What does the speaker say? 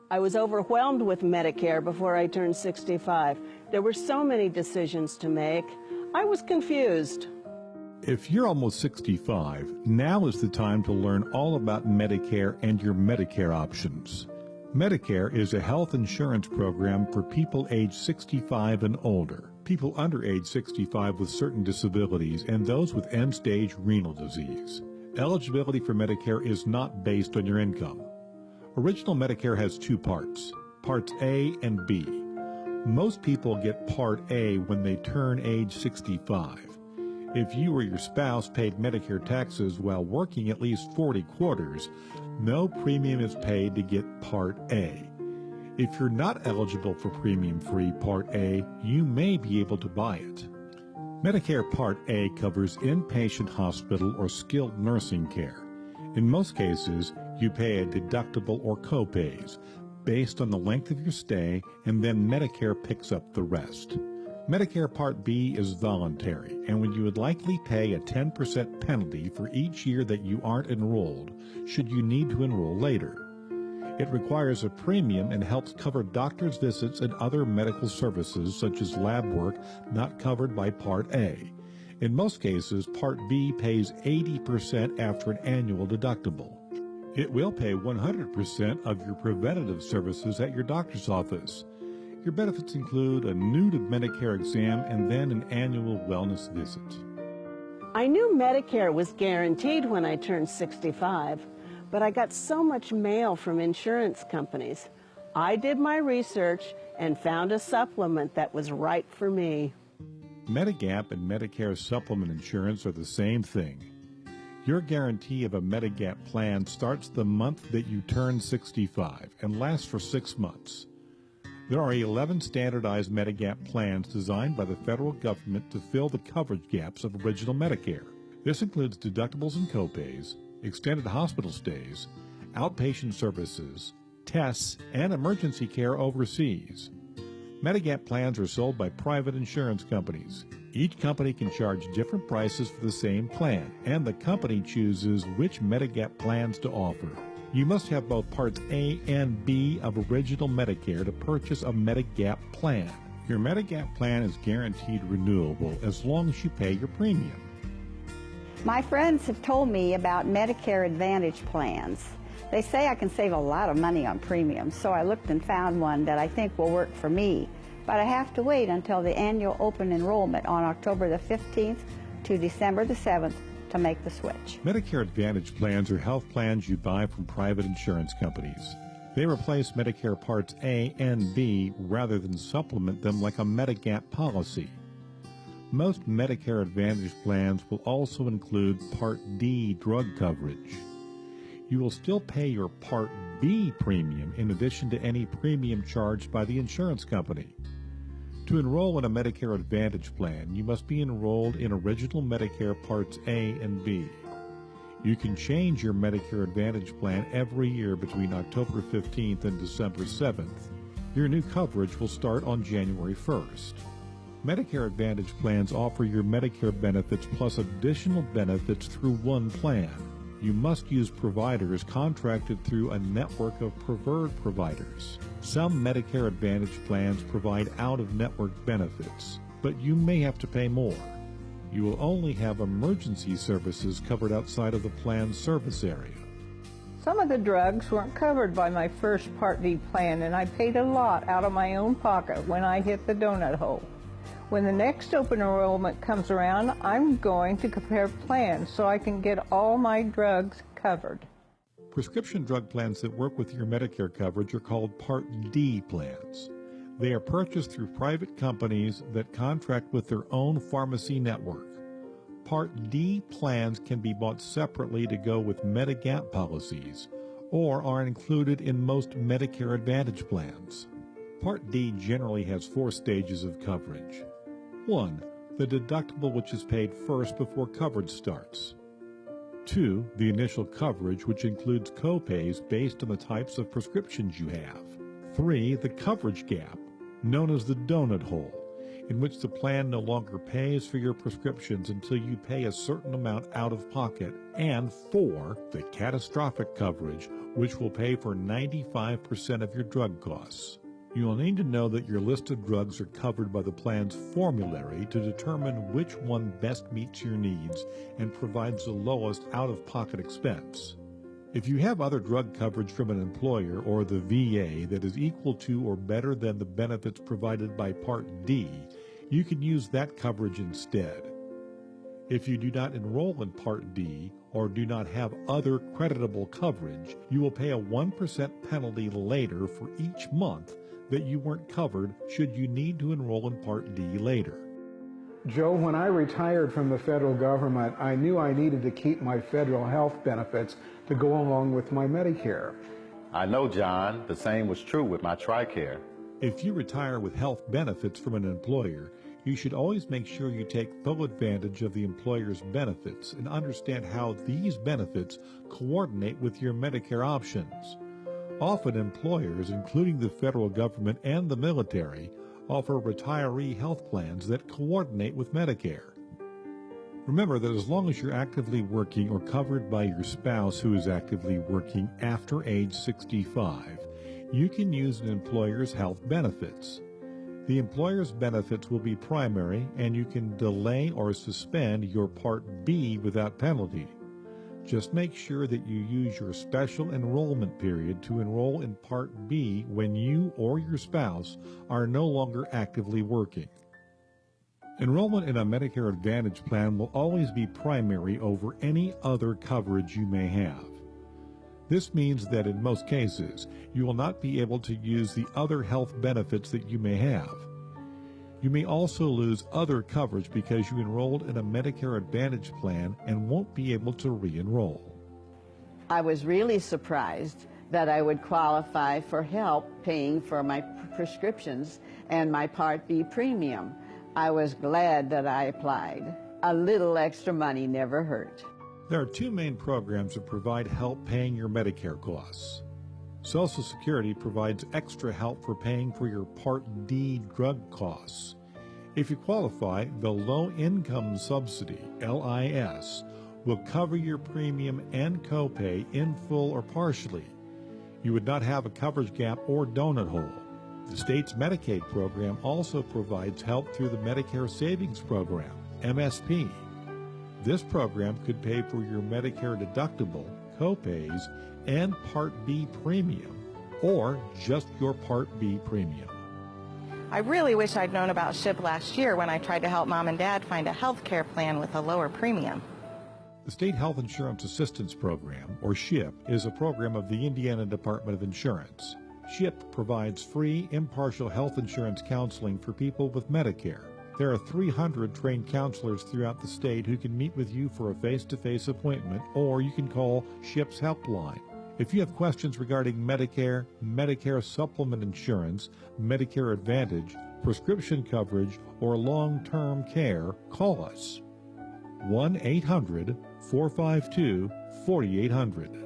I was overwhelmed with Medicare before I turned 65. There were so many decisions to make. I was confused. If you're almost 65, now is the time to learn all about Medicare and your Medicare options. Medicare is a health insurance program for people age 65 and older, people under age 65 with certain disabilities, and those with end-stage renal disease. Eligibility for Medicare is not based on your income. Original Medicare has two parts, Parts A and B. Most people get Part A when they turn age 65. If you or your spouse paid Medicare taxes while working at least 40 quarters, no premium is paid to get Part A. If you're not eligible for premium-free Part A, you may be able to buy it. Medicare Part A covers inpatient hospital or skilled nursing care. In most cases, you pay a deductible or copays based on the length of your stay, and then Medicare picks up the rest. Medicare Part B is voluntary, and when you would likely pay a 10% penalty for each year that you aren't enrolled, should you need to enroll later. It requires a premium and helps cover doctor's visits and other medical services such as lab work not covered by Part A. In most cases, Part B pays 80% after an annual deductible. It will pay 100% of your preventative services at your doctor's office. Your benefits include a new to Medicare exam and then an annual wellness visit. I knew Medicare was guaranteed when I turned 65, but I got so much mail from insurance companies. I did my research and found a supplement that was right for me. Medigap and Medicare supplement insurance are the same thing. Your guarantee of a Medigap plan starts the month that you turn 65 and lasts for 6 months. There are 11 standardized Medigap plans designed by the federal government to fill the coverage gaps of original Medicare. This includes deductibles and copays, extended hospital stays, outpatient services, tests, and emergency care overseas. Medigap plans are sold by private insurance companies. Each company can charge different prices for the same plan, and the company chooses which Medigap plans to offer. You must have both Parts A and B of original Medicare to purchase a Medigap plan. Your Medigap plan is guaranteed renewable as long as you pay your premium. My friends have told me about Medicare Advantage plans. They say I can save a lot of money on premiums, so I looked and found one that I think will work for me. But I have to wait until the annual open enrollment on October the 15th to December the 7th to make the switch. Medicare Advantage plans are health plans you buy from private insurance companies. They replace Medicare Parts A and B rather than supplement them like a Medigap policy. Most Medicare Advantage plans will also include Part D drug coverage. You will still pay your Part B premium in addition to any premium charged by the insurance company. To enroll in a Medicare Advantage plan, you must be enrolled in original Medicare Parts A and B. You can change your Medicare Advantage plan every year between October 15th and December 7th. Your new coverage will start on January 1st. Medicare Advantage plans offer your Medicare benefits plus additional benefits through one plan. You must use providers contracted through a network of preferred providers. Some Medicare Advantage plans provide out-of-network benefits, but you may have to pay more. You will only have emergency services covered outside of the plan's service area. Some of the drugs weren't covered by my first Part D plan, and I paid a lot out of my own pocket when I hit the donut hole. When the next open enrollment comes around, I'm going to compare plans so I can get all my drugs covered. Prescription drug plans that work with your Medicare coverage are called Part D plans. They are purchased through private companies that contract with their own pharmacy network. Part D plans can be bought separately to go with Medigap policies or are included in most Medicare Advantage plans. Part D generally has 4 stages of coverage. 1. The deductible, which is paid first before coverage starts. 2. The initial coverage, which includes copays based on the types of prescriptions you have. 3. The coverage gap, known as the donut hole. in which the plan no longer pays for your prescriptions until you pay a certain amount out of pocket, and 4, the catastrophic coverage, which will pay for 95% of your drug costs. You will need to know that your list of drugs are covered by the plan's formulary to determine which one best meets your needs and provides the lowest out-of-pocket expense. If you have other drug coverage from an employer or the VA that is equal to or better than the benefits provided by Part D, you can use that coverage instead. If you do not enroll in Part D or do not have other creditable coverage, you will pay a 1% penalty later for each month that you weren't covered should you need to enroll in Part D later. Joe, when I retired from the federal government, I knew I needed to keep my federal health benefits to go along with my Medicare. I know, John. The same was true with my TRICARE. If you retire with health benefits from an employer, you should always make sure you take full advantage of the employer's benefits and understand how these benefits coordinate with your Medicare options. Often employers, including the federal government and the military, offer retiree health plans that coordinate with Medicare. Remember that as long as you're actively working or covered by your spouse who is actively working after age 65, you can use an employer's health benefits. The employer's benefits will be primary, and you can delay or suspend your Part B without penalty. Just make sure that you use your special enrollment period to enroll in Part B when you or your spouse are no longer actively working. Enrollment in a Medicare Advantage plan will always be primary over any other coverage you may have. This means that in most cases, you will not be able to use the other health benefits that you may have. You may also lose other coverage because you enrolled in a Medicare Advantage plan and won't be able to re-enroll. I was really surprised that I would qualify for help paying for my prescriptions and my Part B premium. I was glad that I applied. A little extra money never hurt. There are two main programs that provide help paying your Medicare costs. Social Security provides extra help for paying for your Part D drug costs. If you qualify, the Low Income Subsidy, LIS, will cover your premium and copay in full or partially. You would not have a coverage gap or donut hole. The state's Medicaid program also provides help through the Medicare Savings Program, MSP. This program could pay for your Medicare deductible, copays, and Part B premium, or just your Part B premium. I really wish I'd known about SHIP last year when I tried to help Mom and Dad find a health care plan with a lower premium. The State Health Insurance Assistance Program, or SHIP, is a program of the Indiana Department of Insurance. SHIP provides free, impartial health insurance counseling for people with Medicare. There are 300 trained counselors throughout the state who can meet with you for a face-to-face appointment, or you can call SHIP's helpline. If you have questions regarding Medicare, Medicare supplement insurance, Medicare Advantage, prescription coverage, or long-term care, call us. 1-800-452-4800.